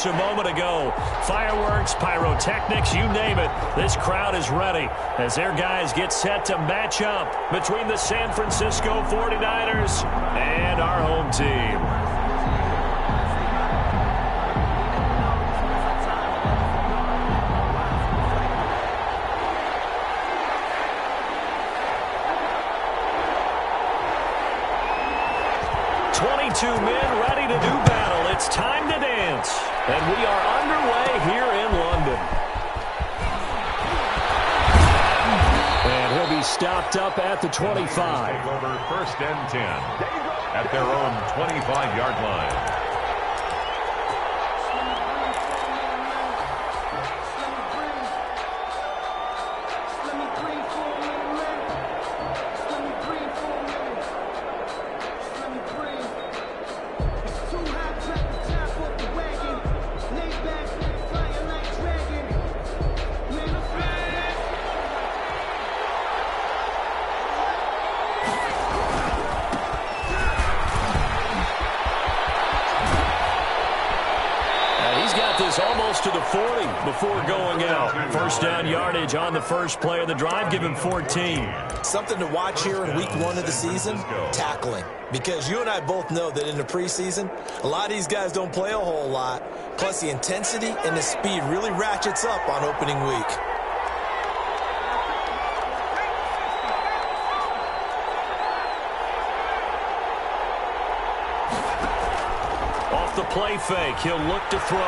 A moment ago, fireworks, pyrotechnics, you name it, this crowd is ready as their guys get set to match up between the San Francisco 49ers and our home team. Men ready to do battle. It's time to dance. And we are underway here in London. And he'll be stopped up at the 25. Take over 1st and 10 at their own 25-yard line. Almost to the 40 before going out. First down yardage on the first play of the drive. Give him 14. Something to watch here in week 1 of the season, tackling. Because you and I both know that in the preseason, a lot of these guys don't play a whole lot. Plus the intensity and the speed really ratchets up on opening week. The play fake. He'll look to throw.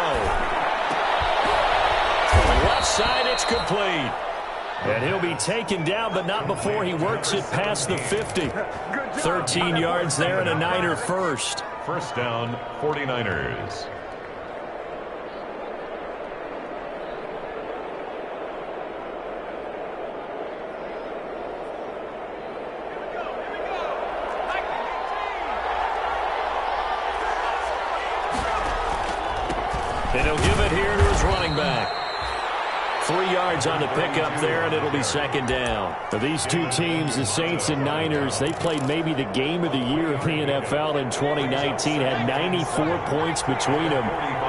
From the left side, it's complete. And he'll be taken down, but not before he works it past the 50. 13 yards there and a Niner first. First down, 49ers. And he'll give it here to his running back. 3 yards on the pickup there, and it'll be second down. Now, these two teams, the Saints and Niners, they played maybe the game of the year in the NFL in 2019. Had 94 points between them.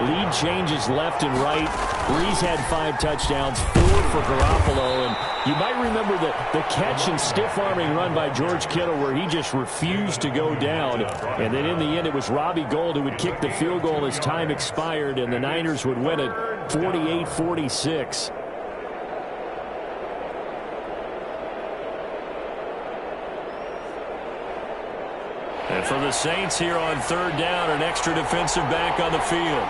Lead changes left and right. Breeze had 5 touchdowns, 4 for Garoppolo. And you might remember the catch and stiff-arming run by George Kittle where he just refused to go down. And then in the end, it was Robbie Gould who would kick the field goal as time expired, and the Niners would win it 48-46. And for the Saints here on third down, an extra defensive back on the field.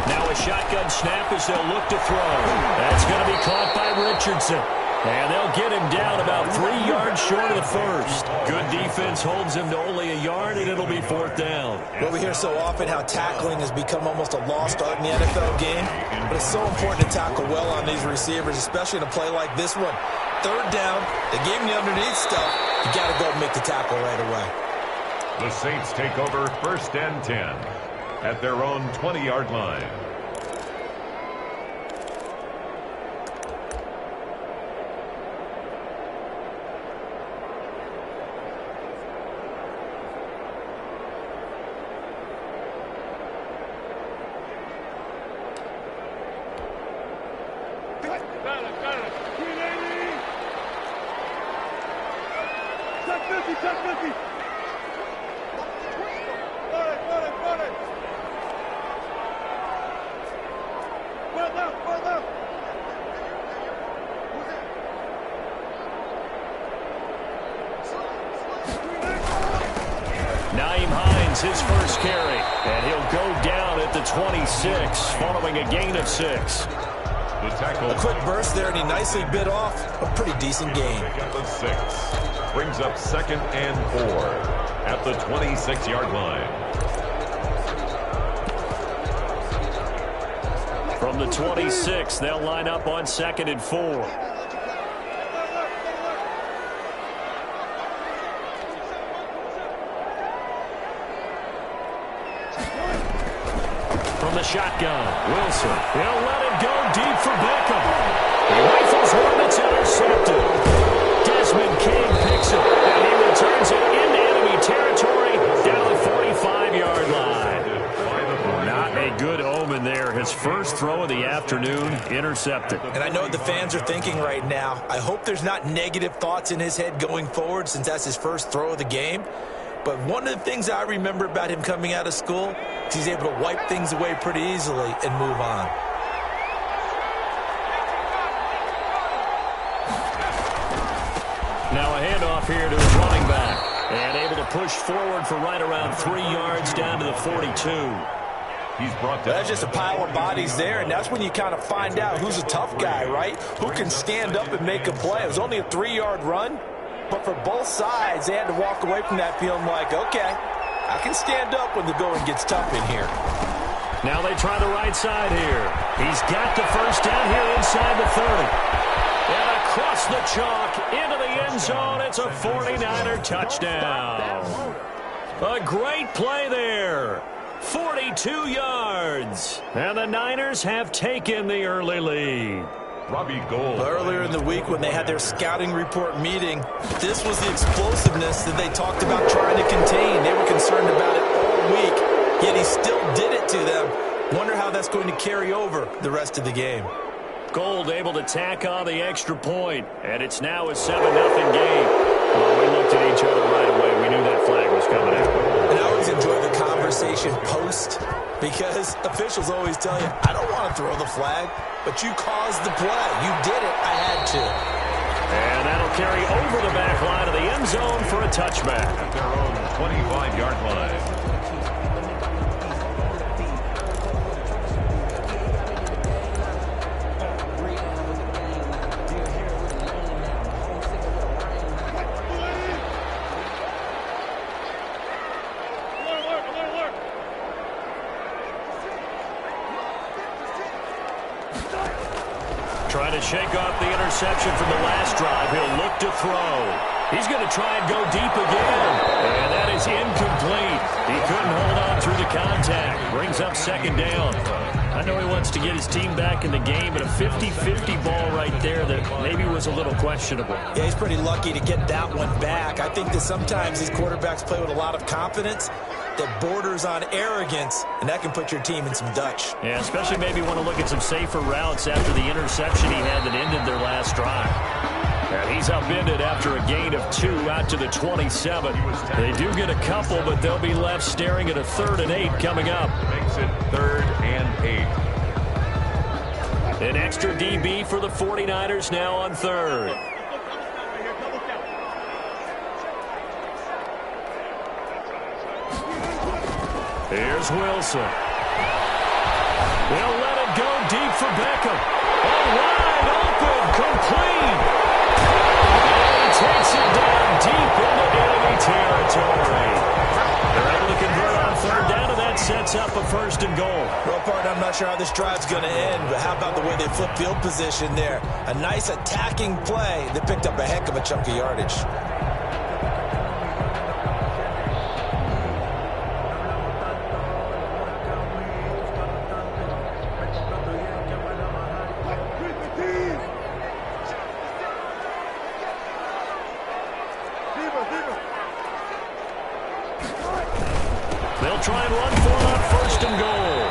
Now a shotgun snap as they'll look to throw. That's going to be caught by Richardson. And they'll get him down about 3 yards short of the first. Good defense holds him to only a yard, and it'll be fourth down. Well, we hear so often how tackling has become almost a lost art in the NFL game. But it's so important to tackle well on these receivers, especially in a play like this one. Third down, they gave him the underneath stuff. You got to go and make the tackle right away. The Saints take over 1st and 10 at their own 20-yard line. His first carry, and he'll go down at the 26 following a gain of 6. The tackle. A quick burst there, and he nicely bit off a pretty decent gain. The 6 brings up 2nd and 4 at the 26-yard line. From the 26, they'll line up on 2nd and 4. From the shotgun, Wilson. He'll let it go deep for Beckham. He rifles one that's intercepted. Desmond King picks it, and he returns it into enemy territory down the 45-yard there. His first throw of the afternoon intercepted. And I know what the fans are thinking right now. I hope there's not negative thoughts in his head going forward since that's his first throw of the game. But one of the things I remember about him coming out of school is he's able to wipe things away pretty easily and move on. Now a handoff here to his running back. And able to push forward for right around 3 yards down to the 42. He's brought down. That's just a pile of bodies there, and that's when you kind of find out who's a tough guy, right? Who can stand up and make a play. It was only a 3-yard run, but for both sides, they had to walk away from that feeling like, okay, I can stand up when the going gets tough in here. Now they try the right side here. He's got the first down here inside the 30. And across the chalk into the end zone. It's a 49er touchdown. A great play there. 42 yards. And the Niners have taken the early lead. Robbie Gould. Earlier in the week when they had their scouting report meeting, this was the explosiveness that they talked about trying to contain. They were concerned about it all week, yet he still did it to them. Wonder how that's going to carry over the rest of the game. Gould able to tack on the extra point, and it's now a 7-0 game. Well, we looked at each other right away. We knew that flag was coming out. And I always enjoy the conversation post because officials always tell you, I don't want to throw the flag, but you caused the play. You did it. I had to. And that'll carry over the back line of the end zone for a touchback. At their own 25-yard line. Trying to shake off the interception from the last drive. He'll look to throw. He's going to try and go deep again. And that is incomplete. He couldn't hold on through the contact. Brings up second down. I know he wants to get his team back in the game, but a 50-50 ball right there that maybe was a little questionable. Yeah, he's pretty lucky to get that one back. I think that sometimes these quarterbacks play with a lot of confidence that borders on arrogance, and that can put your team in some Dutch. Yeah, especially maybe want to look at some safer routes after the interception he had that ended their last drive. And he's upended after a gain of 2 out to the 27. They do get a couple, but they'll be left staring at a 3rd and 8 coming up. Makes it 3rd and 8. An extra DB for the 49ers now on 3rd. Here's Wilson. They'll let it go deep for Beckham. Oh, wide open, complete. And he takes it down deep into enemy territory. They're able to convert on 3rd down, and that sets up a 1st and goal. Well, partner, I'm not sure how this drive's going to end, but how about the way they flip field position there? A nice attacking play that picked up a heck of a chunk of yardage. They'll try and run for it on 1st and goal.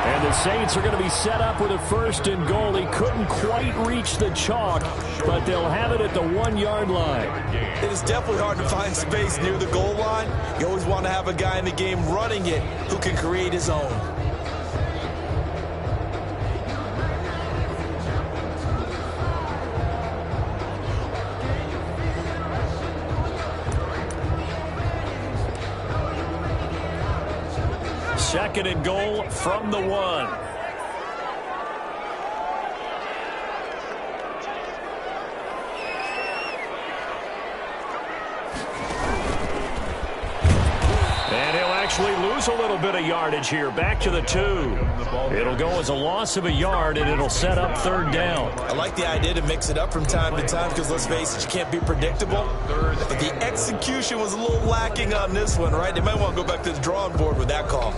And the Saints are going to be set up with a 1st and goal. He couldn't quite reach the chalk, but they'll have it at the 1-yard line. It is definitely hard to find space near the goal line. You always want to have a guy in the game running it who can create his own. Second and goal from the 1. And he'll actually lose a little bit of yardage here. Back to the 2. It'll go as a loss of a yard, and it'll set up 3rd down. I like the idea to mix it up from time to time because, let's face it, you can't be predictable. But the execution was a little lacking on this one, right? They might want to go back to the drawing board with that call.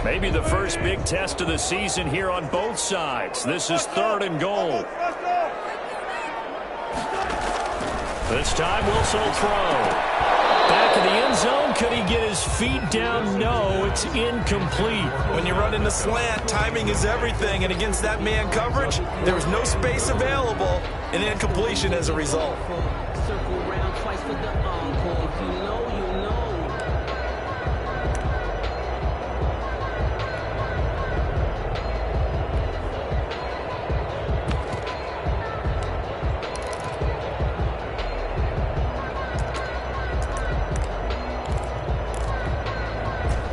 Maybe the first big test of the season here on both sides. This is 3rd and goal. This time Wilson will throw. Back in the end zone, could he get his feet down? No, it's incomplete. When you run in the slant, timing is everything, and against that man coverage, there was no space available, and incompletion as a result. Circle round twice for the encore. If you know, you know.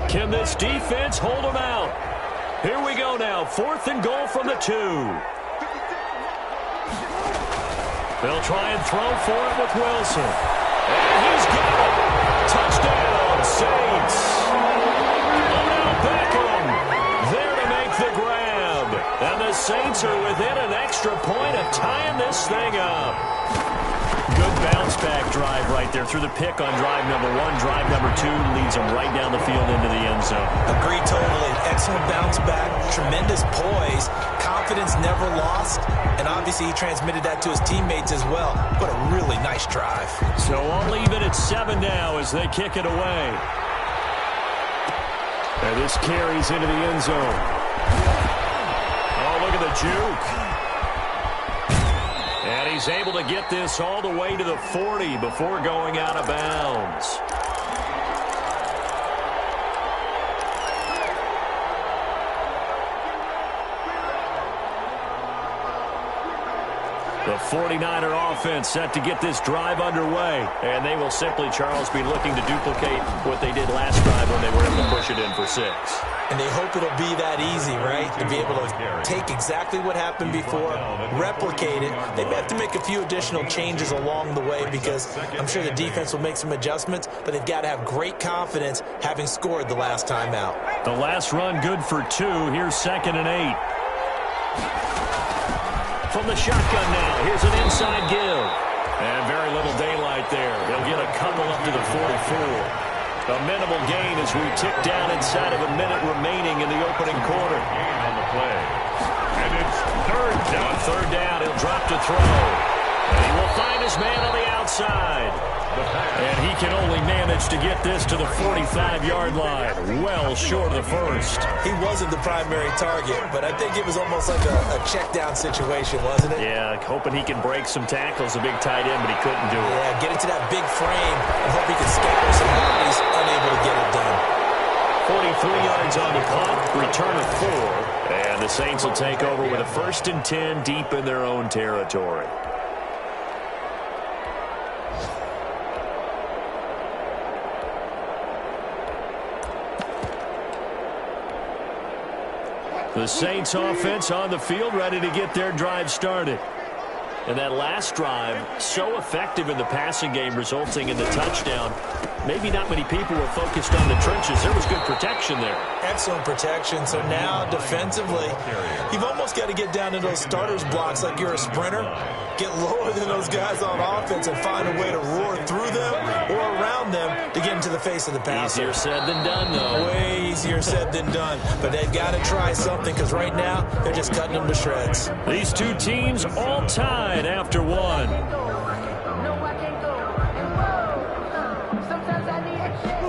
Can this defense hold them out? Here we go now. 4th and goal from the 2. They'll try and throw for it with Wilson. And he's got it. Touchdown, Saints. Odell Beckham there to make the grab. And the Saints are within an extra point of tying this thing up. Good bounce-back drive right there through the pick on drive number 1. Drive number 2 leads them right down the field into the end zone. Agreed totally. Excellent bounce-back, tremendous poise, confidence never lost, and obviously he transmitted that to his teammates as well. What a really nice drive. So I'll leave it at 7 now as they kick it away. And this carries into the end zone. Oh, look at the juke. And he's able to get this all the way to the 40 before going out of bounds. The 49er offense set to get this drive underway. And they will simply, Charles, be looking to duplicate what they did last drive when they were able to push it in for 6. And they hope it'll be that easy, right? To be able to take exactly what happened before, replicate it. They may have to make a few additional changes along the way because I'm sure the defense will make some adjustments, but they've got to have great confidence having scored the last time out. The last run good for 2. Here's 2nd and 8. From the shotgun now, here's an inside give. And very little daylight there. They'll get a couple up to the 44. A minimal gain as we tick down inside of a minute remaining in the opening quarter. Gain on the play. And it's 3rd down. On 3rd down, he'll drop to throw. And he will find his man on the outside. And he can only manage to get this to the 45-yard line. Well short of the first. He wasn't the primary target, but I think it was almost like a check-down situation, wasn't it? Yeah, hoping he can break some tackles, a big tight end, but he couldn't do it. Yeah, get into that big frame and hope he can scatter some bodies, unable to get it done. 43 yards on the punt, return of 4. And the Saints will take over with a 1st and 10 deep in their own territory. The Saints offense on the field, ready to get their drive started. And that last drive, so effective in the passing game, resulting in the touchdown. Maybe not many people were focused on the trenches. There was good protection there. Excellent protection. So now, defensively, you've almost got to get down to those starters blocks like you're a sprinter. Get lower than those guys on offense and find a way to roar through them or around them to get into the face of the passer. Easier said than done, though. Way easier said than done. But they've got to try something because right now, they're just cutting them to shreds. These two teams all tied after 1. No, I can't go. And whoa, sometimes I need a check.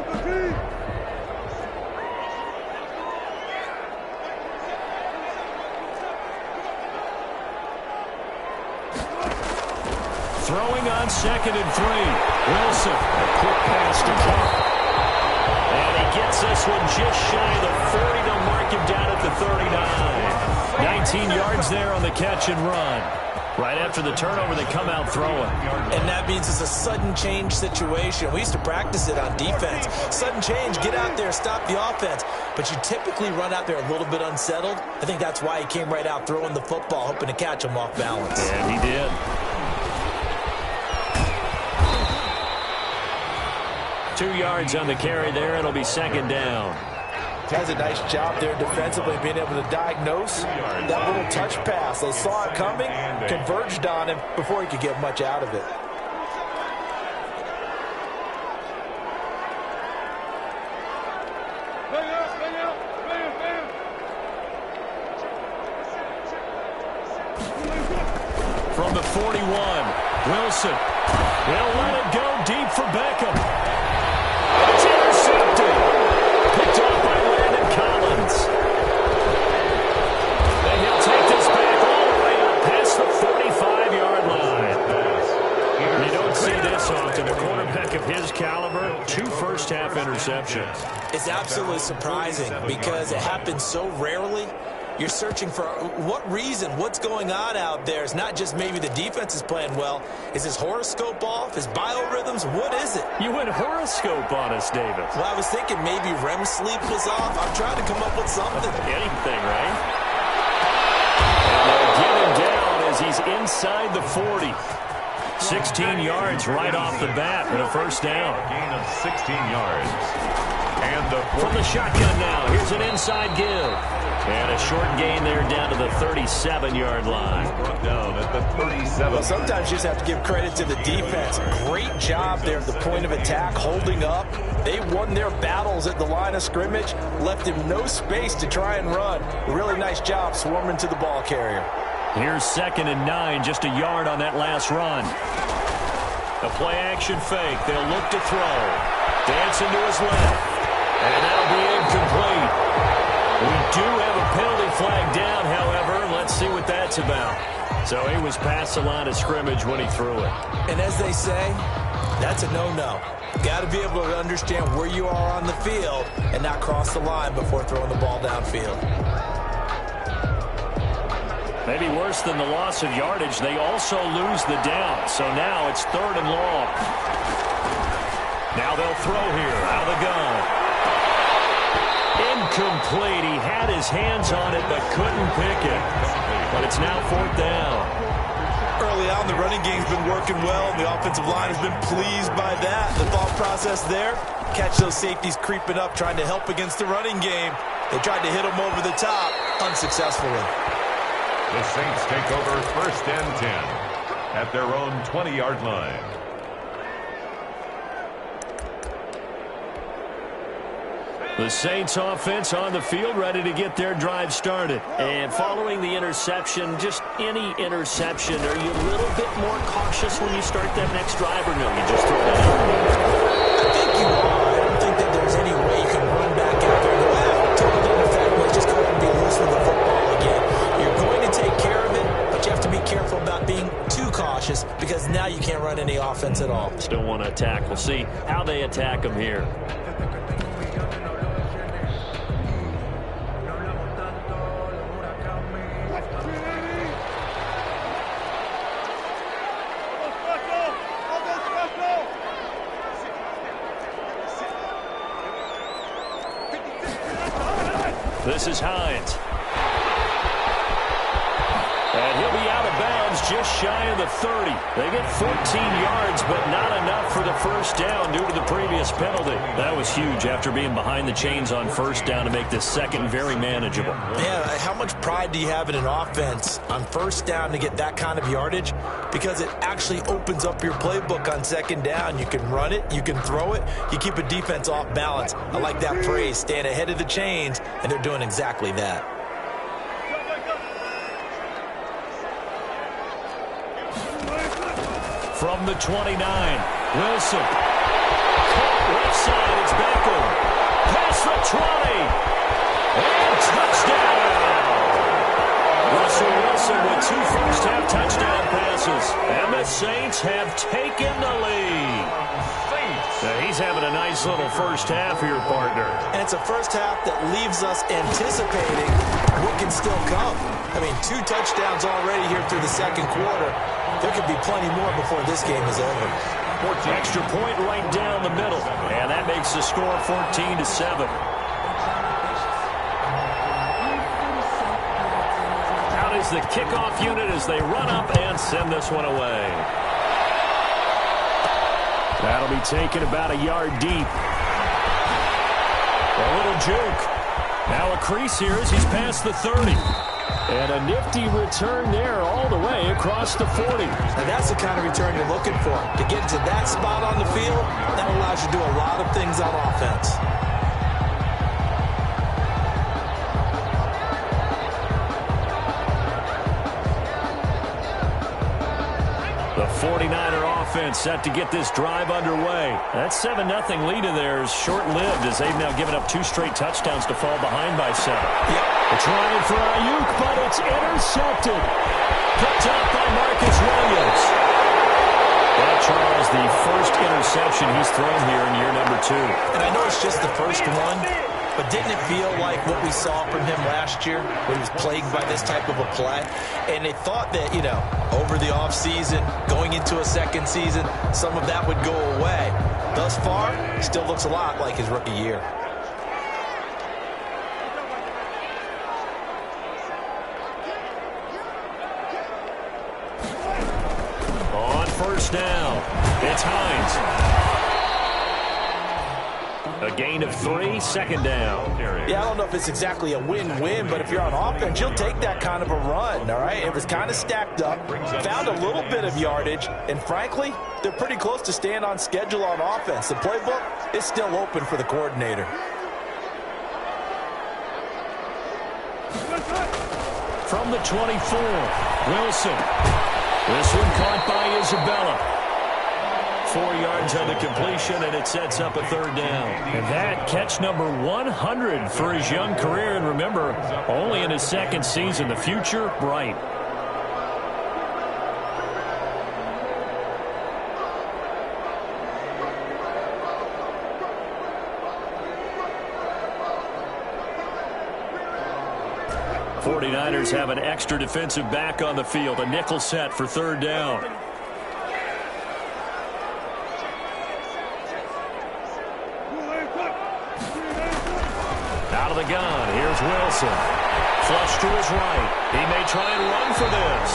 Throwing on 2nd and 3. Wilson, a quick pass to Cook. And he gets this one just shy of the 40. They'll mark him down at the 39. 19 yards there on the catch and run. Right after the turnover, they come out throwing. And that means it's a sudden change situation. We used to practice it on defense. Sudden change, get out there, stop the offense. But you typically run out there a little bit unsettled. I think that's why he came right out throwing the football, hoping to catch him off balance. And he did. Two yards on the carry there. It'll be 2nd down. Does a nice job there defensively, being able to diagnose that little touch pass. They saw it coming, converged on him before he could get much out of it. From the 41, Wilson. They'll let it go deep for Beckham. It's intercepted. Picked off by Landon Collins. And he'll take this back all the way up past the 45-yard line. You don't see this often. A quarterback of his caliber, 2 first-half interceptions. It's absolutely surprising because it happens so rarely. You're searching for what reason, what's going on out there. It's not just maybe the defense is playing well. Is his horoscope off? His biorhythms? What is it? You went horoscope on us, David. Well, I was thinking maybe REM sleep was off. I'm trying to come up with something. Anything, right? And they'll get him down as he's inside the 40. 16 yards right off the bat and a first down. Gain of 16 yards. And from the shotgun now, here's an inside give. And a short gain there down to the 37-yard line. Brought down at the 37. Well, sometimes you just have to give credit to the defense. Great job there at the point of attack, holding up. They won their battles at the line of scrimmage, left him no space to try and run. Really nice job swarming to the ball carrier. Here's 2nd and 9, just a yard on that last run. A play-action fake. They'll look to throw. Dancing to his left. And that'll be incomplete. We do have a penalty flag down, however. Let's see what that's about. So he was past the line of scrimmage when he threw it. And as they say, that's a no-no. Got to be able to understand where you are on the field and not cross the line before throwing the ball downfield. Maybe worse than the loss of yardage, they also lose the down. So now it's 3rd and long. Now they'll throw here out of the gun. Incomplete. He had his hands on it but couldn't pick it. But it's now 4th down. Early on, the running game's been working well, and the offensive line has been pleased by that. The thought process there, catch those safeties creeping up, trying to help against the running game. They tried to hit them over the top, unsuccessfully. The Saints take over 1st and 10 at their own 20-yard line. The Saints offense on the field, ready to get their drive started. And following the interception, just any interception, are you a little bit more cautious when you start that next drive, or no, you just throw it out? I think you are. I don't think that there's any way you can run back out there and go, total didn't affect me. Let's just go ahead and be loose with the football again. You're going to take care of it, but you have to be careful about being too cautious because now you can't run any offense at all. Still want to attack. We'll see how they attack them here. This is Hines. And he'll be out of bounds just shy of the 30. They get 14 yards, but not enough for the first down due to the previous penalty. That was huge after being behind the chains on first down to make this second very manageable. Yeah, how much pride do you have in an offense on first down to get that kind of yardage? Because it actually opens up your playbook on 2nd down. You can run it, you can throw it, you keep a defense off balance. I like that phrase, stand ahead of the chains, and they're doing exactly that. From the 29, Wilson. Caught left side, it's Beckham. Pass the 20. And touchdown. Russell Wilson with 2 first-half touchdown passes. And the Saints have taken the lead. He's having a nice little first half here, partner. And it's a first half that leaves us anticipating what can still come. I mean, 2 touchdowns already here through the 2nd quarter. There could be plenty more before this game is over. Extra point right down the middle. And that makes the score 14-7. Out is the kickoff unit as they run up and send this one away. That'll be taken about a yard deep. A little juke. Now a crease here as he's past the 30. And a nifty return there all the way across the 40. Now that's the kind of return you're looking for. To get to that spot on the field, that allows you to do a lot of things on offense. The 49er offense set to get this drive underway. That 7-0 lead of theirs short-lived as they've now given up 2 straight touchdowns to fall behind by 7. It's running for Ayuk, but it's intercepted. Picked up by Marcus Williams. That, Charles, the first interception he's thrown here in year number 2. And I know it's just the first one, but didn't it feel like what we saw from him last year when he was plagued by this type of a play? And they thought that, over the offseason, going into a second season, some of that would go away. Thus far, still looks a lot like his rookie year. On first down, it's Hines. A gain of 3, second down. Yeah, I don't know if it's exactly a win-win, but if you're on offense, you'll take that kind of a run, all right? It was kind of stacked up, found a little bit of yardage, and frankly, they're pretty close to staying on schedule on offense. The playbook is still open for the coordinator. From the 24, Wilson. This one caught by Isabella. 4 yards on the completion, and it sets up a third down. And that catch number 100 for his young career. And remember, only in his second season. The future, bright. '49ers have an extra defensive back on the field. A nickel set for third down. Out of the gun, here's Wilson. Flush to his right. He may try and run for this.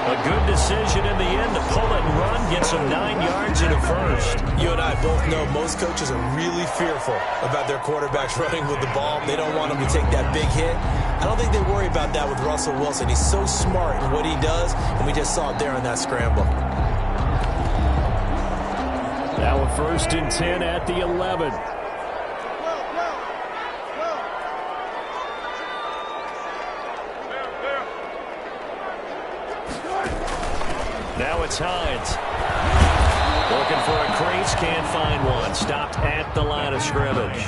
A good decision in the end to pull it and run, get some 9 yards and a first. You and I both know most coaches are really fearful about their quarterbacks running with the ball. They don't want them to take that big hit. I don't think they worry about that with Russell Wilson. He's so smart in what he does, and we just saw it there on that scramble. Now a 1st and 10 at the 11. Now it's Hines. Looking for a crease, can't find one. Stopped at the line of scrimmage.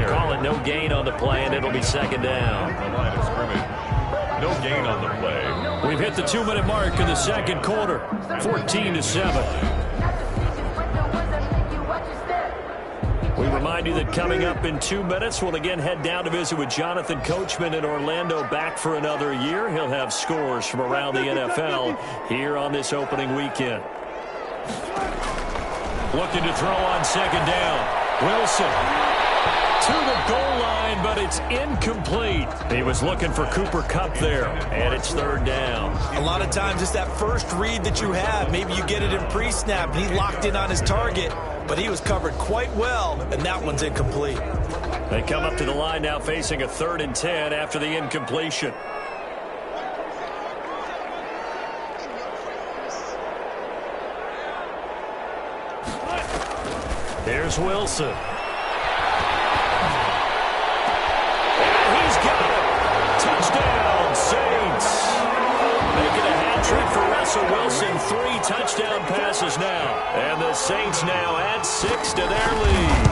Call it no gain on the play, and it'll be second down. The line of scrimmage. No gain on the play. We've hit the 2-minute mark in the second quarter. 14-7. We remind you that coming up in 2 minutes, we'll again head down to visit with Jonathan Coachman in Orlando, back for another year. He'll have scores from around the NFL here on this opening weekend. Looking to throw on second down. Wilson to the goal line, but it's incomplete. He was looking for Cooper Kupp there, and it's third down. A lot of times it's that first read that you have. Maybe you get it in pre-snap, and he locked in on his target, but he was covered quite well, and that one's incomplete. They come up to the line now facing a 3rd and 10 after the incompletion. There's Wilson. And he's got it. Touchdown, Saints. Making a hat trick for Russell Wilson. 3 touchdown passes now. And the Saints now add 6 to their lead.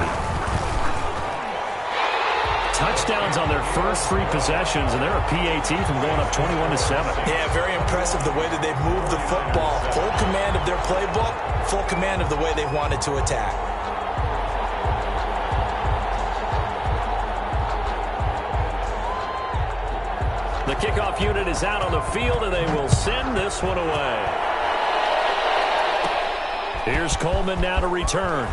Touchdowns on their first 3 possessions, and they're a PAT from going up 21-7. Yeah, very impressive the way that they've moved the football. Full command of their playbook, full command of the way they wanted to attack. The kickoff unit is out on the field, and they will send this one away. Here's Coleman now to return.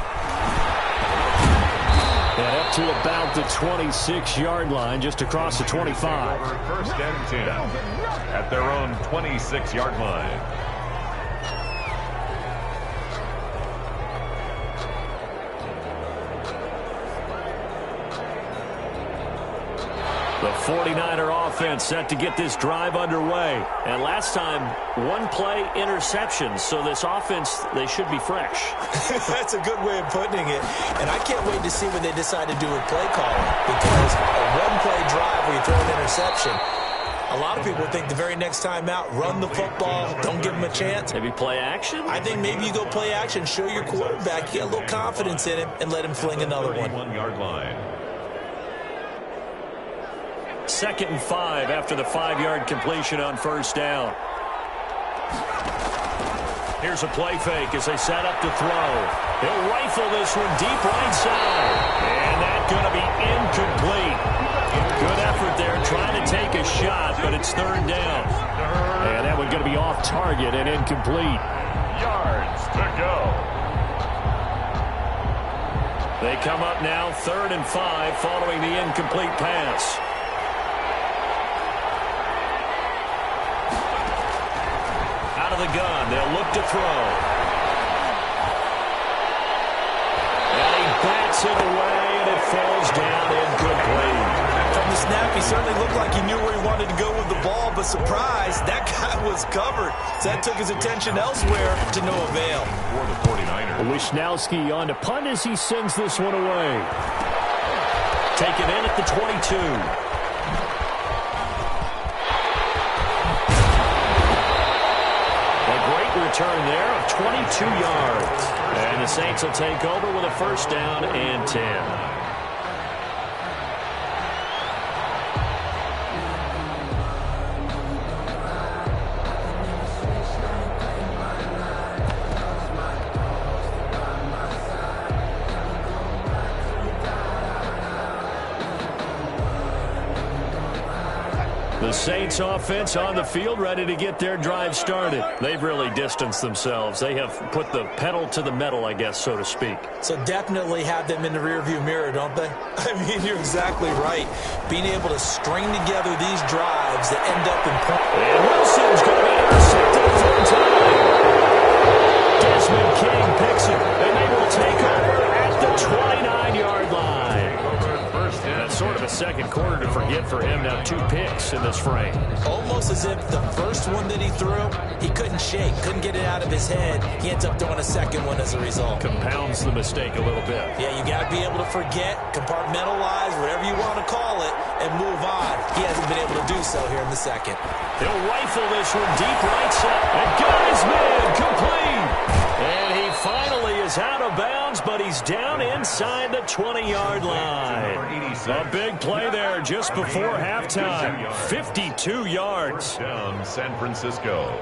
And up to about the 26-yard line, just across the 25. 1st and 10 at their own 26-yard line. The 49er offense set to get this drive underway. And last time, 1-play interception. So this offense, they should be fresh. That's a good way of putting it. And I can't wait to see when they decide to do with play calling. Because a 1-play drive where you throw an interception, a lot of people think the very next time out, run the football, don't give them a chance? Maybe play action? I think maybe you go play action, show your quarterback, you got a little confidence in him, and let him fling another one. 31-yard line. 2nd and 5 after the 5-yard completion on first down. Here's a play fake as they set up to throw. He'll rifle this one deep right side. And that's going to be incomplete. Good effort there trying to take a shot, but it's 3rd down. And that one's going to be off target and incomplete. Yards to go. They come up now 3rd and 5 following the incomplete pass. Out of the gun, they'll look to throw. And he bats it away, and it falls down incomplete. From the snap, he certainly looked like he knew where he wanted to go with the ball, but surprise, that guy was covered. So that took his attention elsewhere to no avail. For the 49ers. Wisnowski on to punt as he sends this one away. Taken in at the 22. Return there of 22 yards. And the Saints will take over with a 1st down and 10. The Saints offense on the field, ready to get their drive started. They've really distanced themselves. They have put the pedal to the metal, I guess, so to speak. So definitely have them in the rearview mirror, don't they? I mean, you're exactly right. Being able to string together these drives that end up in points. And Wilson's going to be intercepted for time. Desmond King picks it, and they will take over at the 29-yard line. That's sort of a second quarter to forget for him. Now 2 picks in this frame. Almost as if the first one that he threw, he couldn't shake, couldn't get it out of his head. He ends up throwing a second one as a result. Compounds the mistake a little bit. Yeah, you got to be able to forget, compartmentalize, whatever you want to call it, and move on. He hasn't been able to do so here in the second. He'll rifle this one deep right side. And got his man complete. And he finally is out of bounds, but he's down inside the 20-yard line. A big play there just before halftime. 52 yards. Down San Francisco.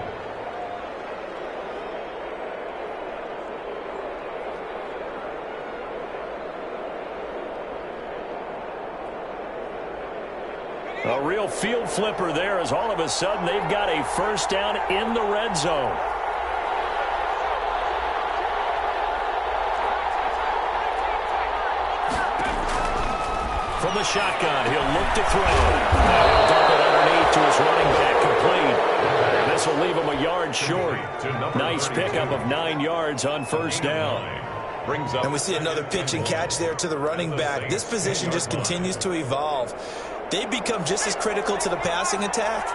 A real field flipper there as all of a sudden they've got a 1st down in the red zone. From the shotgun, he'll look to throw. Now he'll dump it underneath to his running back, complete. And this will leave him a yard short. Nice pickup of 9 yards on 1st down. And we see another pitch and catch there to the running back. This position just continues to evolve. They become just as critical to the passing attack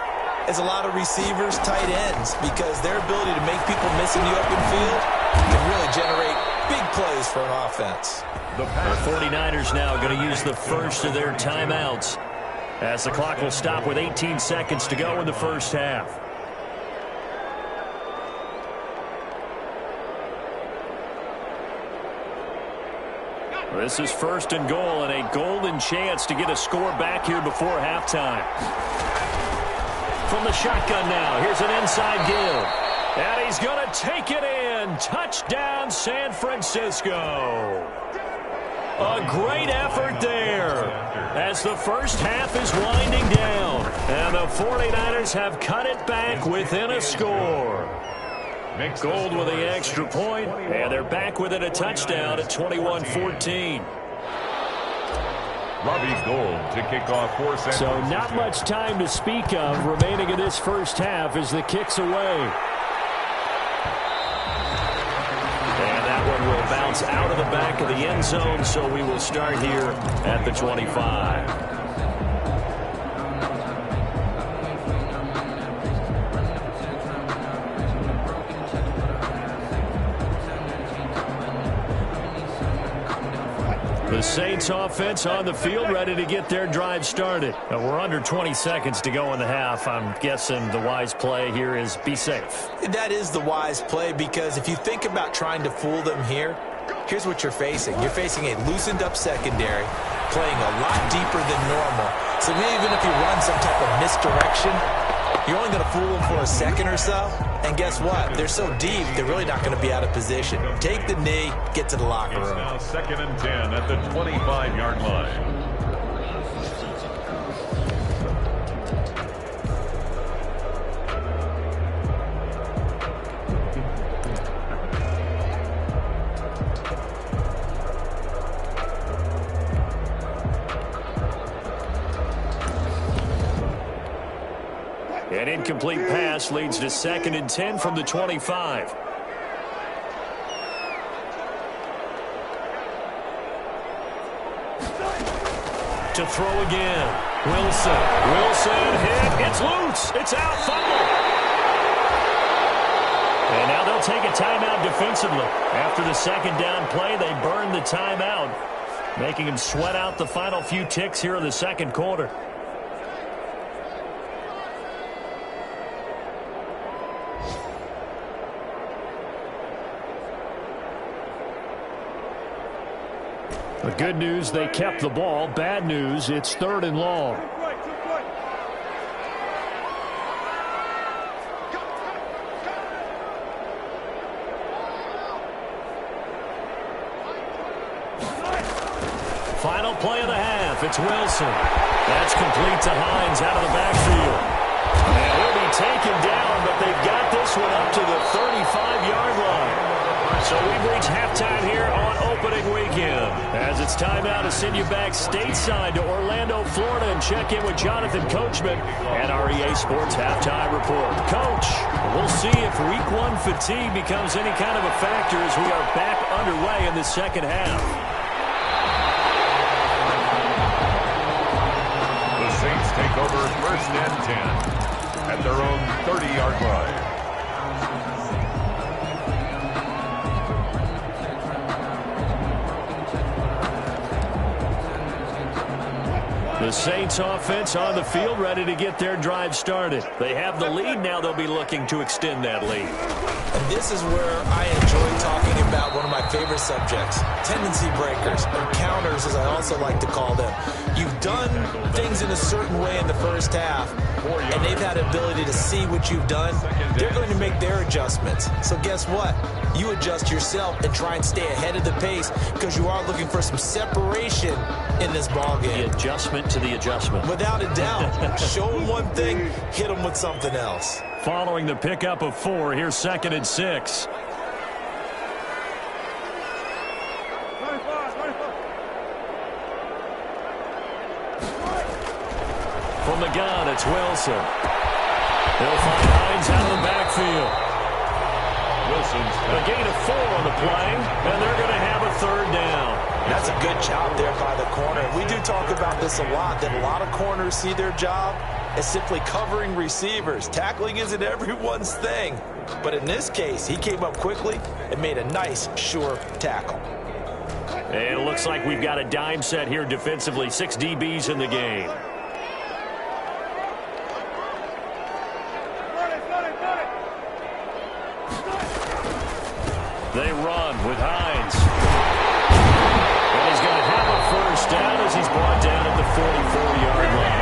as a lot of receivers, tight ends, because their ability to make people miss in the open field can really generate big plays for an offense. The 49ers now going to use the first of their timeouts as the clock will stop with 18 seconds to go in the 1st half. This is 1st and goal and a golden chance to get a score back here before halftime. From the shotgun now, here's an inside give. And he's going to take it in. Touchdown, San Francisco. A great effort there as the 1st half is winding down. And the 49ers have cut it back within a score. Gold with the extra point, and they're back within a touchdown at 21-14. Robbie Gould to kick off for San Francisco. So not much time to speak of remaining in this 1st half as the kick's away. And that one will bounce out of the back of the end zone, so we will start here at the 25. The Saints offense on the field, ready to get their drive started. We're under 20 seconds to go in the half. I'm guessing the wise play here is be safe. That is the wise play, because if you think about trying to fool them here, here's what you're facing. You're facing a loosened up secondary, playing a lot deeper than normal. So even if you run some type of misdirection, you're only going to fool them for a second or so. And guess what? They're so deep, they're really not going to be out of position. Take the knee, get to the locker room. It's now 2nd and 10 at the 25-yard line. An incomplete pass leads to 2nd and 10 from the 25. To throw again. Wilson hit. It's loose. It's out. Fumble. And now they'll take a timeout defensively. After the 2nd down play, they burn the timeout, making them sweat out the final few ticks here in the 2nd quarter. The good news, they kept the ball. Bad news, it's 3rd and long. Final play of the half. It's Wilson. That's complete to Hines out of the backfield. And he'll be taken down, but they've got this one up to the 35-yard line. So we've reached halftime here on opening weekend, as it's time now to send you back stateside to Orlando, Florida, and check in with Jonathan Coachman and our EA Sports Halftime Report. Coach, we'll see if Week 1 fatigue becomes any kind of a factor as we are back underway in the 2nd half. The Saints take over 1st and 10 at their own 30-yard line. The Saints offense on the field, ready to get their drive started. They have the lead now. They'll be looking to extend that lead. And this is where I enjoy talking about one of my favorite subjects, tendency breakers, or counters as I also like to call them. You've done things in a certain way in the first half, and they've had the ability to see what you've done. They're going to make their adjustments. So guess what? You adjust yourself and try and stay ahead of the pace, because you are looking for some separation in this ballgame. The adjustment to the adjustment. Without a doubt. Show them one thing, hit them with something else. Following the pickup of 4, here's 2nd and 6. From the gun, it's Wilson. They'll find Hines out of the backfield. Wilson's A gain of 4 on the play, and they're going to have a 3rd down. That's a good job there by the corner. We do talk about this a lot, that a lot of corners see their job as simply covering receivers. Tackling isn't everyone's thing. But in this case, he came up quickly and made a nice, sure tackle. And it looks like we've got a dime set here defensively. 6 DBs in the game. They run with Hines. And he's going to have a 1st down as he's brought down at the 44-yard line.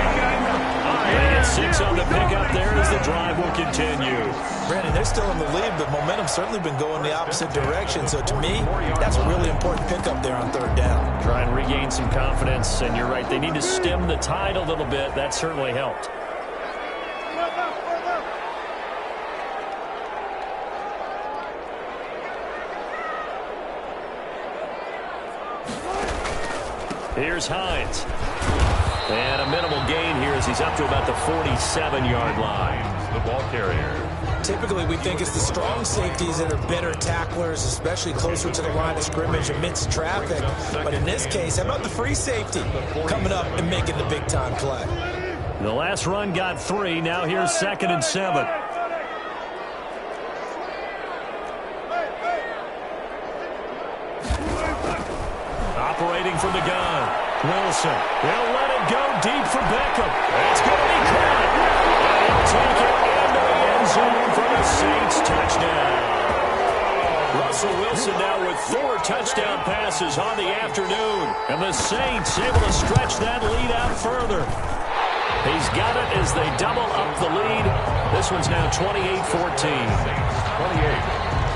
They get 6 on the pickup there as the drive will continue. Brandon, they're still in the lead, but momentum's certainly been going the opposite direction. So to me, that's a really important pickup there on 3rd down. Try and regain some confidence, and you're right. They need to stem the tide a little bit. That certainly helped. Here's Hines. And a minimal gain here as he's up to about the 47-yard line. the ball carrier. Typically, we think it's the strong safeties that are better tacklers, especially closer to the line of scrimmage amidst traffic. But in this case, how about the free safety coming up and making the big-time play? The last run got 3. Now here's 2nd and 7. operating from the gun. Wilson, they'll let it go deep for Beckham. It's going to be caught. And he'll take it into the end zone for the Saints touchdown. Russell Wilson now with 4 touchdown passes on the afternoon. And the Saints able to stretch that lead out further. He's got it as they double up the lead. This one's now 28-14. 28,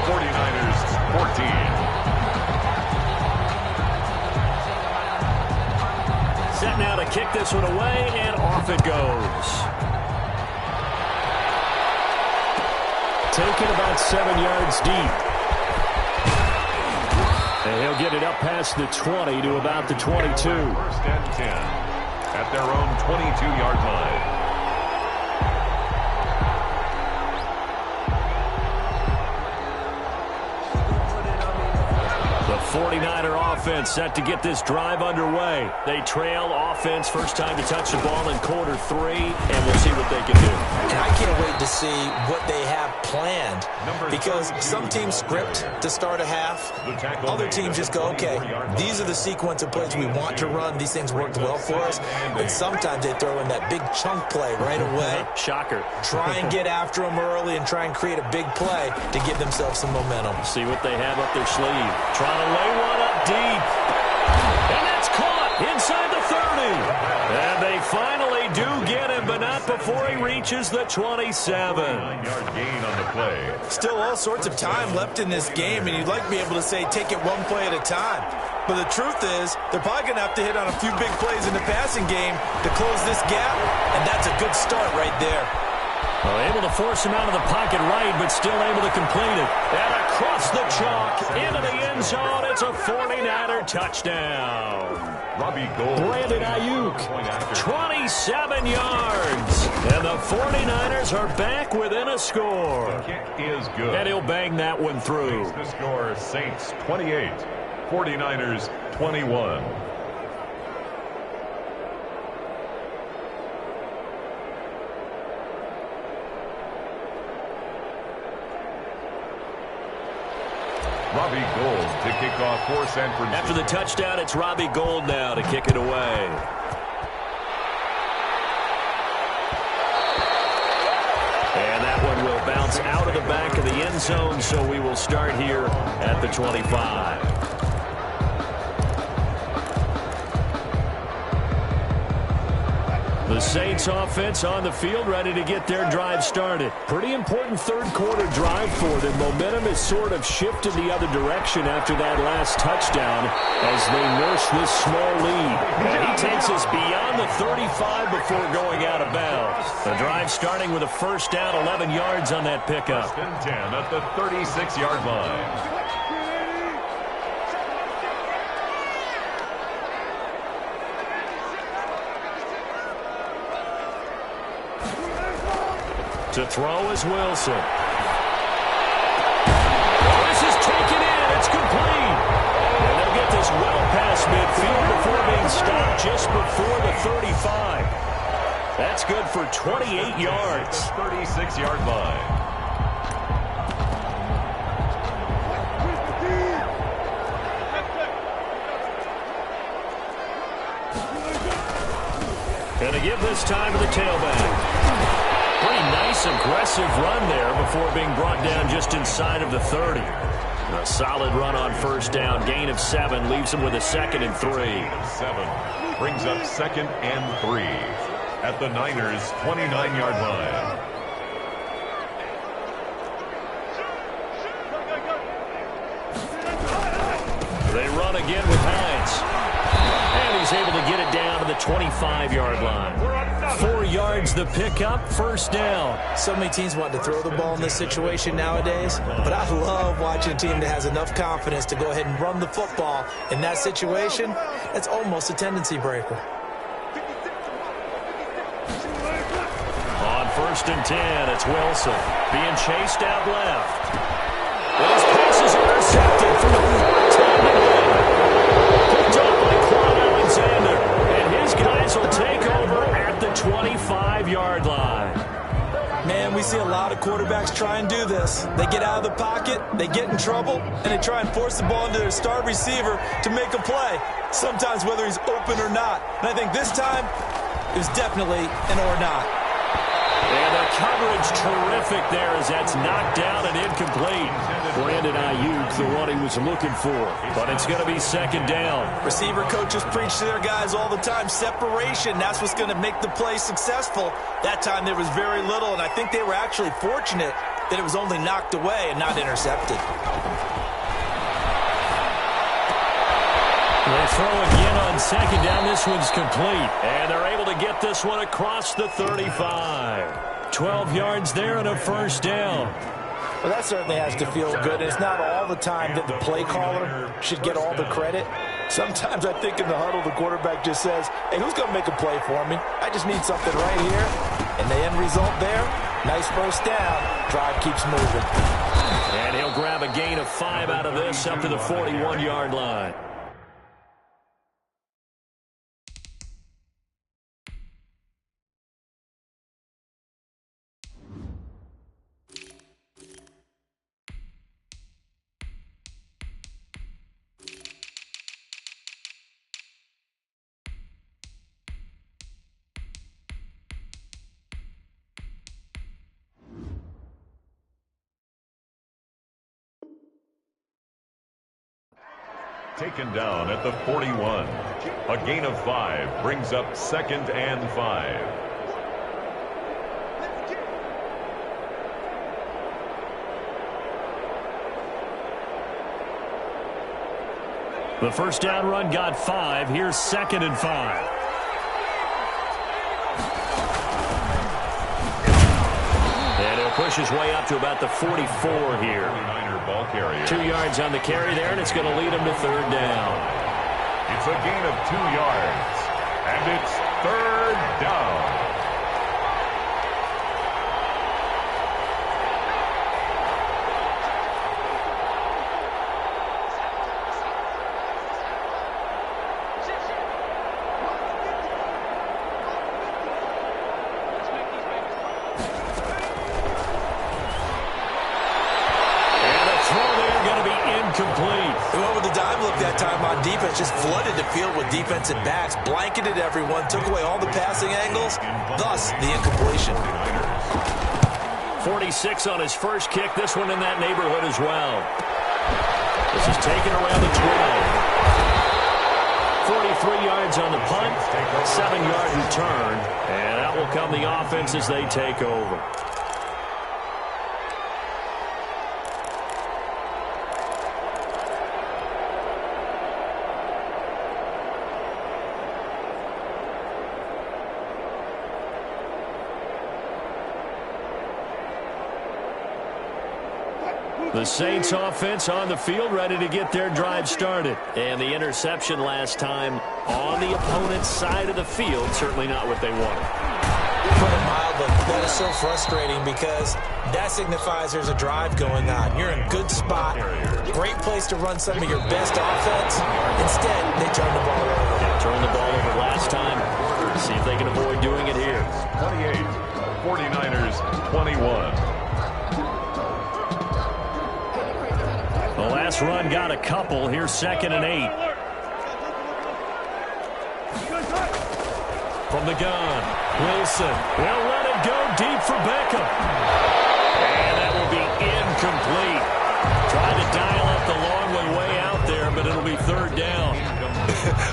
49ers 14. Set now to kick this one away, and off it goes. Taken about 7 yards deep. And he'll get it up past the 20 to about the 22. First and 10 at their own 22-yard line. The 49er offense set to get this drive underway. They trail offense first time to touch the ball in quarter 3, and we'll see what they can do. And I can't wait to see what they have planned, because some teams script to start a half. Other teams just go, okay, these are the sequence of plays we want to run. These things worked well for us. But sometimes they throw in that big chunk play right away. Shocker. Try and get after them early and try and create a big play to give themselves some momentum. See what they have up their sleeve. Trying to lay one up deep. And that's caught inside the 30. And they finally do get him, but not before he reaches the 27. 9-yard gain on the play. Still all sorts of time left in this game, and you'd like to be able to say take it one play at a time. But the truth is, they're probably going to have to hit on a few big plays in the passing game to close this gap, and that's a good start right there. Well, able to force him out of the pocket right, but still able to complete it. And across the chalk, into the end zone, it's a 49er touchdown. Robbie Gould. Brandon Ayuk, 27 yards. And the 49ers are back within a score. The kick is good. And he'll bang that one through. The score, Saints 28, 49ers 21. Robbie Gould to kick off for San Francisco. After the touchdown, it's Robbie Gould now to kick it away. And that one will bounce out of the back of the end zone, so we will start here at the 25. The Saints offense on the field, ready to get their drive started. Pretty important third-quarter drive for them. Momentum has sort of shifted the other direction after that last touchdown as they nurse this small lead. And he takes us beyond the 35 before going out of bounds. The drive starting with a first down, 11 yards on that pickup. First and 10 at the 36-yard line. To throw is Wilson. This is taken in. It's complete. And they'll get this well past midfield before being stopped just before the 35. That's good for 28 yards. 36-yard line. Gonna give this time to the tailback. Pretty nice, aggressive run there before being brought down just inside of the 30. A solid run on first down. Gain of 7 leaves him with a 2nd and 3. 7 brings up 2nd and 3 at the Niners' 29-yard line. They run again with Hines. And he's able to get it down to the 25-yard line. 4 yards the pickup, first down. So many teams want to throw the ball in this situation nowadays, but I love watching a team that has enough confidence to go ahead and run the football. In that situation, that's almost a tendency breaker. On first and 10, it's Wilson being chased out left. And his pass is intercepted for the 4th time today. Picked up by Quan Alexander, and his guys will take over at the 25-yard line. Man, we see a lot of quarterbacks try and do this. They get out of the pocket, they get in trouble, and they try and force the ball into their star receiver to make a play, sometimes whether he's open or not. And I think this time, it was definitely an or not. And the coverage terrific there as that's knocked down and incomplete. Brandon Ayuk, the one he was looking for, but it's going to be second down. Receiver coaches preach to their guys all the time, separation, that's what's going to make the play successful. That time there was very little, and I think they were actually fortunate that it was only knocked away and not intercepted. They throw again on second down. This one's complete. And they're able to get this one across the 35. 12 yards there and a first down. Well, that certainly has to feel good. It's not all the time that the play caller should get all the credit. Sometimes I think in the huddle, the quarterback just says, hey, who's going to make a play for me? I just need something right here. And the end result there, nice first down. Drive keeps moving. And he'll grab a gain of 5 out of this up to the 41-yard line. Taken down at the 41. A gain of 5 brings up second and 5. The first down run got 5. Here's second and 5. And he'll push his way up to about the 44 here. Ball carrier. 2 yards on the carry there, and it's going to lead him to third down. It's a gain of 2 yards, and it's third down. Just flooded the field with defensive backs, blanketed everyone, took away all the passing angles, thus the incompletion. 46 on his first kick, this one in that neighborhood as well. This is taken around the 12. 43 yards on the punt, 7-yard return, and out will come the offense as they take over. The Saints offense on the field, ready to get their drive started. And the interception last time on the opponent's side of the field, certainly not what they wanted. Put it mildly, that is so frustrating because that signifies there's a drive going on. You're in a good spot, great place to run some of your best offense. Instead, they turn the ball over. They turned the ball over last time. See if they can avoid doing it here. 28, 49ers, 21. The last run got a couple. Here's second and 8. From the gun, Wilson. They'll let it go deep for Beckham. And that will be incomplete. Tried to dial up the long way out there, but it'll be third down.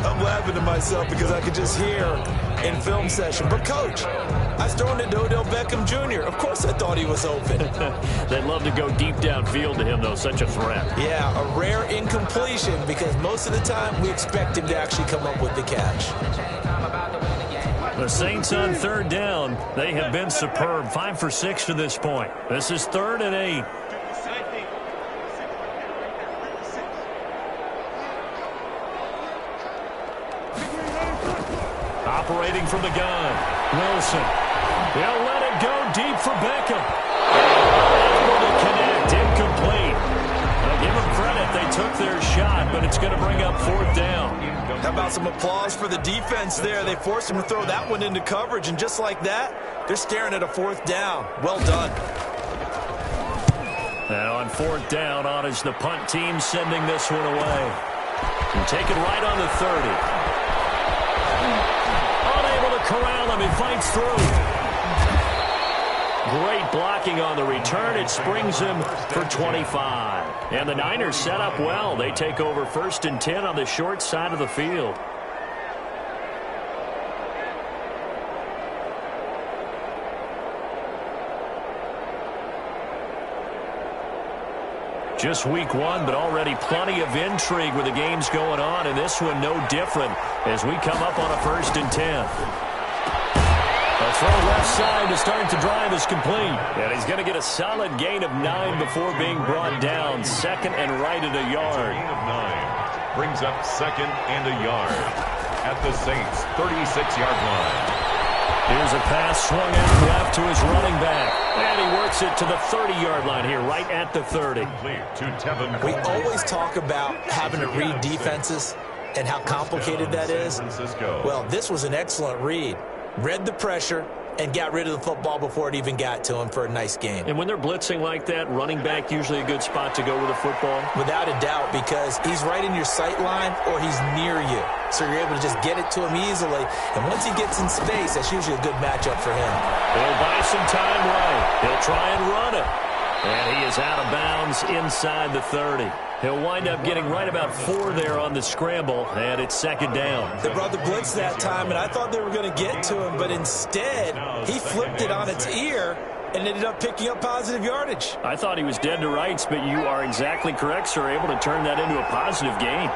I'm laughing to myself because I could just hear in film session, but coach, I was throwing it to Odell Beckham Jr. Of course I thought he was open. They'd love to go deep downfield to him, though, such a threat. Yeah, a rare incompletion because most of the time we expect him to actually come up with the catch. The Saints on third down. They have been superb. 5 for 6 to this point. This is third and 8. Operating from the gun, Wilson. They'll let it go deep for Beckham. Able to connect, incomplete. I'll give them credit. They took their shot, but it's going to bring up fourth down. How about some applause for the defense there? They forced him to throw that one into coverage, and just like that, They're staring at a fourth down. Well done. And on fourth down, on is the punt team sending this one away. And take it right on the 30. Unable to corral him. He fights through. Great blocking on the return. It springs him for 25. And the Niners set up well. They take over 1st and 10 on the short side of the field. Just week 1, but already plenty of intrigue with the games going on, and this one no different as we come up on a 1st and 10. A throw left side to start the drive is complete. And he's going to get a solid gain of 9 before being brought down. 2nd and right at a yard. Gain of 9 brings up 2nd and a yard at the Saints' 36-yard line. Here's a pass swung out left to his running back. And he works it to the 30-yard line here, right at the 30. We always talk about having to read defenses and how complicated that is. Well, this was an excellent read. Read the pressure and got rid of the football before it even got to him for a nice game. And when they're blitzing like that, running back usually a good spot to go with the football? Without a doubt, because he's right in your sight line or he's near you. So you're able to just get it to him easily. And once he gets in space, that's usually a good matchup for him. He'll buy some time right. He'll try and run it. And he is out of bounds inside the 30. He'll wind up getting right about 4 there on the scramble, and it's 2nd down. They brought the blitz that time, and I thought they were going to get to him, but instead, he flipped it on its ear and ended up picking up positive yardage. I thought he was dead to rights, but you are exactly correct, sir, able to turn that into a positive gain.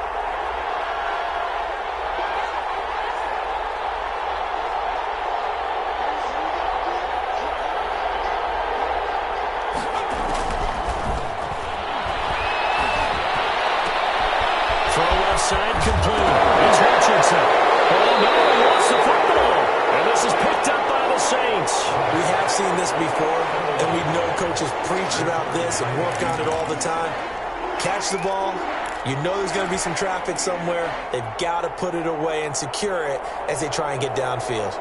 Side complete. It's Richardson. Oh, no, he lost the football. And this is picked up by the Saints. We have seen this before, and we know coaches preach about this and work on it all the time. Catch the ball. You know there's going to be some traffic somewhere. They've got to put it away and secure it as they try and get downfield.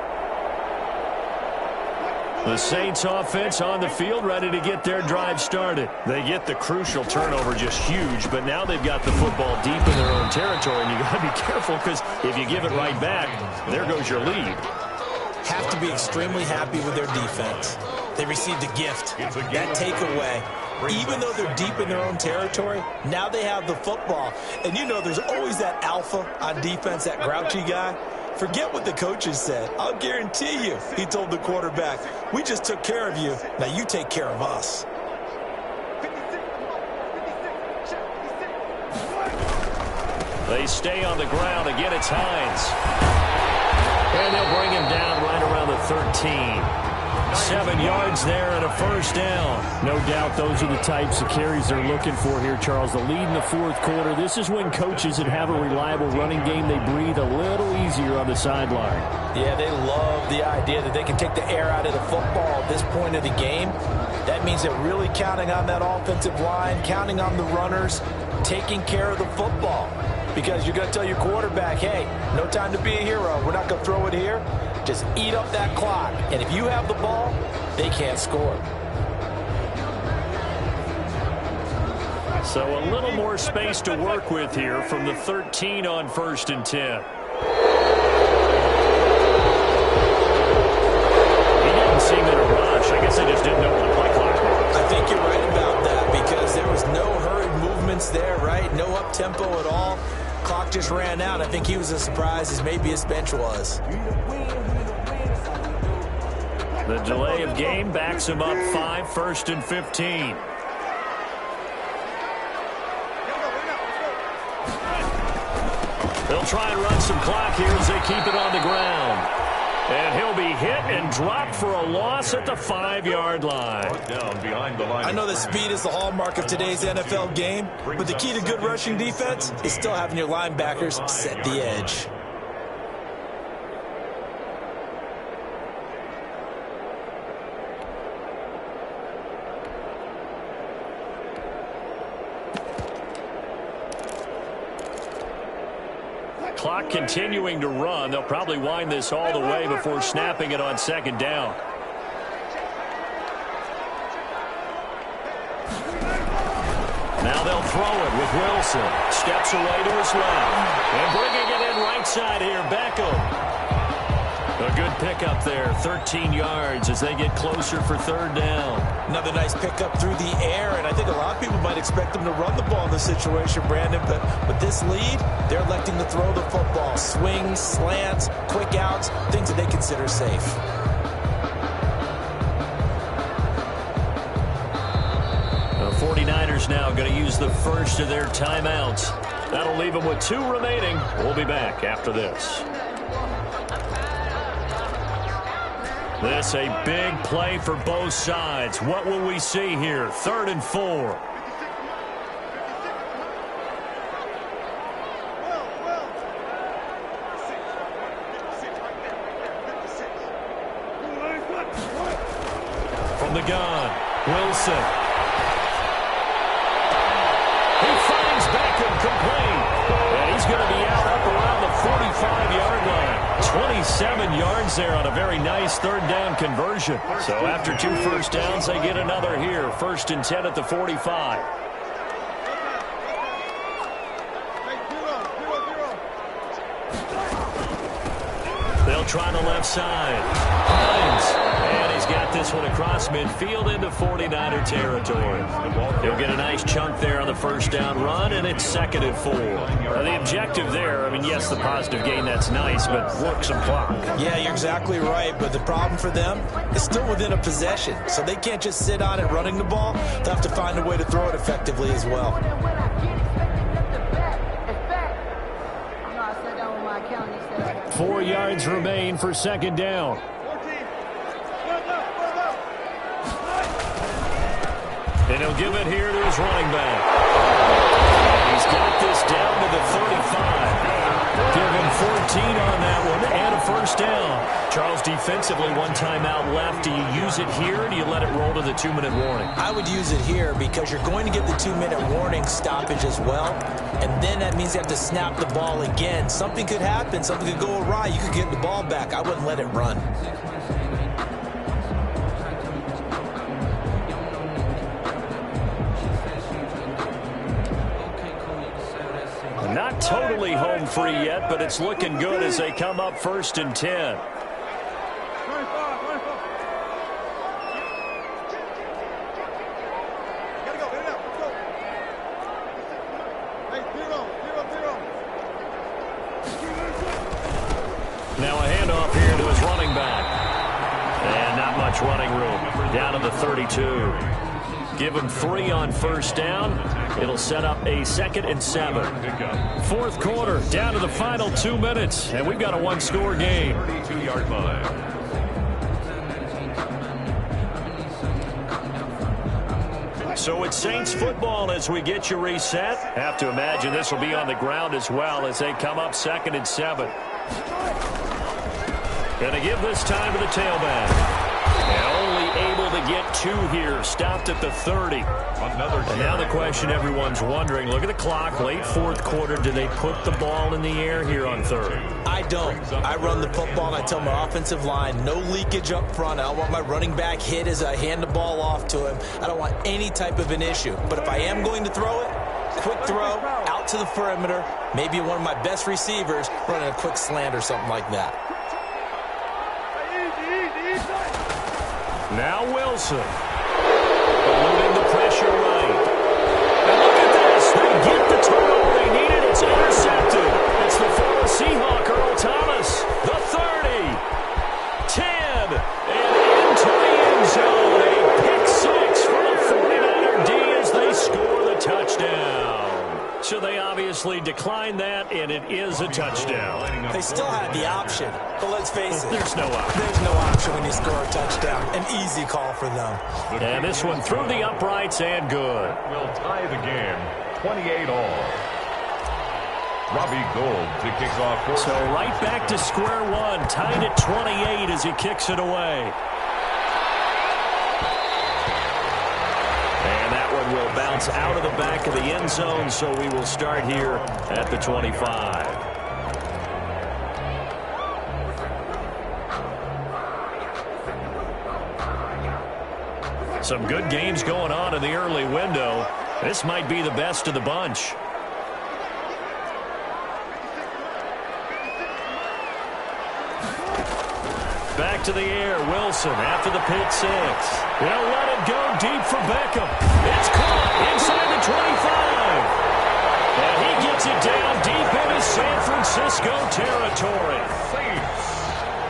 The Saints offense on the field ready to get their drive started. They get the crucial turnover just huge, but now they've got the football deep in their own territory, and you got to be careful because if you give it right back, there goes your lead. Have to be extremely happy with their defense. They received a gift. That takeaway, even though they're deep in their own territory, now they have the football. And you know there's always that alpha on defense, that grouchy guy. Forget what the coaches said. I'll guarantee you, he told the quarterback, we just took care of you. Now you take care of us. They stay on the ground. Again, it's Hines. And they'll bring him down right around the 13. 7 yards there and a 1st down. No doubt those are the types of carries they're looking for here, Charles. The lead in the 4th quarter. This is when coaches that have a reliable running game, they breathe a little easier on the sideline. Yeah, they love the idea that they can take the air out of the football at this point of the game. That means they're really counting on that offensive line, counting on the runners, taking care of the football. Because you're going to tell your quarterback, hey, no time to be a hero. We're not going to throw it here. Just eat up that clock. And if you have the ball, they can't score. So a little more space to work with here from the 13 on 1st and 10. He didn't seem in a rush. I guess they just didn't know what the play clock was. I think you're right about that because there was no hurried movements there, right? No up-tempo at all. Clock just ran out. I think he was as surprised as maybe his bench was. The delay of game backs him up 5, 1st and 15. They'll try and run some clock here as they keep it on the ground. And he'll be hit and dropped for a loss at the 5-yard line. Down behind the line. I know that speed is the hallmark of today's NFL game, but the key to good rushing defense is still having your linebackers set the edge. Clock continuing to run. They'll probably wind this all the way before snapping it on 2nd down. Now they'll throw it with Wilson. Steps away to his left. And bringing it in right side here, Beckham. A good pickup there, 13 yards as they get closer for third down. Another nice pickup through the air, and I think a lot of people might expect them to run the ball in this situation, Brandon, but with this lead, they're electing to throw the football. Swings, slants, quick outs, things that they consider safe. The 49ers now going to use the first of their timeouts. That'll leave them with 2 remaining. We'll be back after this. This a big play for both sides. What will we see here? 3rd and 4. From the gun, Wilson. He finds Beckham complete. And he's going to be out up around the 45-yard line. 27 yards there on a very nice third down conversion. So after 2 first downs, they get another here. 1st and 10 at the 45. They'll try the left side. Hines. And he's got this one across midfield into 49er territory. He'll get a nice chunk there on the first down run, and it's 2nd and 4. The objective there, I mean, yes, the positive gain, that's nice, but work some clock. Yeah, you're exactly right, but the problem for them is still within a possession, so they can't just sit on it running the ball. They'll have to find a way to throw it effectively as well. 4 yards remain for 2nd down. And he'll give it here to his running back. He's got this down to the 35. Give him 14 on that one and a first down. Charles, defensively, 1 timeout left. Do you use it here or do you let it roll to the 2-minute warning? I would use it here because you're going to get the 2-minute warning stoppage as well. And then that means you have to snap the ball again. Something could happen. Something could go awry. You could get the ball back. I wouldn't let it run. Not totally home free yet, but it's looking good as they come up 1st and 10. Now a handoff here to his running back. And not much running room. Down to the 32. Give him 3 on first down. It'll set up a 2nd and 7. 4th quarter, down to the final 2 minutes, and we've got a 1-score game. 32-yard line. So it's Saints football as we get you reset. Have to imagine this will be on the ground as well as they come up 2nd and 7. Gonna give this time to the tailback. And only able to get 2 here. Stopped at the 30. And now the question everyone's wondering, look at the clock, late 4th quarter. Do they put the ball in the air here on 3rd? I don't. I run the football and I tell my offensive line, no leakage up front. I don't want my running back hit as I hand the ball off to him. I don't want any type of an issue. But if I am going to throw it, quick throw, out to the perimeter, maybe one of my best receivers running a quick slant or something like that. Now Wilson. Eluding the pressure right. And look at this. They get the turnover they needed. It's intercepted. It's the former Seahawk, Earl Thomas. The 30. 10. And into the end zone. A pick 6 for the 49er D as they score the touchdown. So they obviously declined that, and it is a touchdown. They still had the option, but let's face it. There's no option. There's no option when you score a touchdown. An easy call for them. And this one through the uprights and good. Will tie the game 28 all. Robbie Gould to kick off. So right back to square one, tied at 28 as he kicks it away. And that one will bounce out of the back of the end zone, so we will start here at the 25. Some good games going on in the early window. This might be the best of the bunch. Back to the air, Wilson after the pick six. They'll let it go deep for Beckham. It's caught inside the 25. And he gets it down deep into San Francisco territory.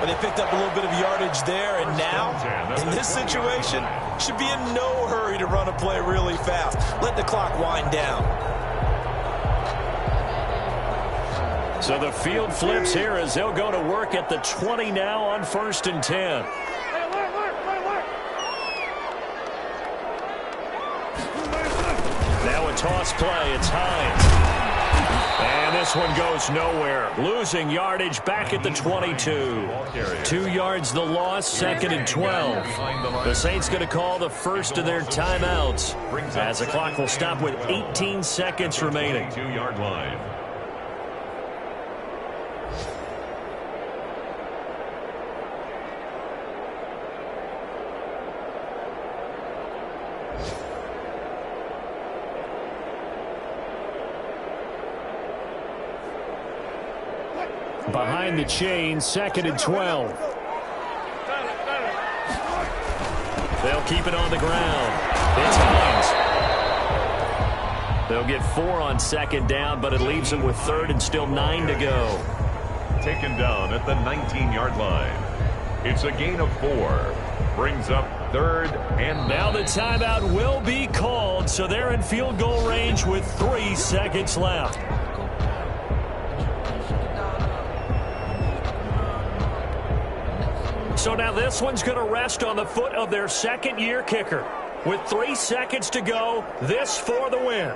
But they picked up a little bit of yardage there, and now, in this situation, should be in no hurry to run a play really fast. Let the clock wind down. So the field flips here as they'll go to work at the 20 now on 1st and 10. Now a toss play. It's Hines. And this one goes nowhere. Losing yardage back at the 22. 2 yards the loss, 2nd and 12. The Saints going to call the first of their timeouts as the clock will stop with 18 seconds remaining. 2-yard line. Behind the chain, 2nd and 12. They'll keep it on the ground. It's Hines. They'll get 4 on 2nd down, but it leaves them with 3rd and still 9 to go. Taken down at the 19-yard line. It's a gain of 4. Brings up 3rd and 9. Now the timeout will be called, so they're in field goal range with 3 seconds left. So now this one's going to rest on the foot of their second-year kicker. With 3 seconds to go, this for the win.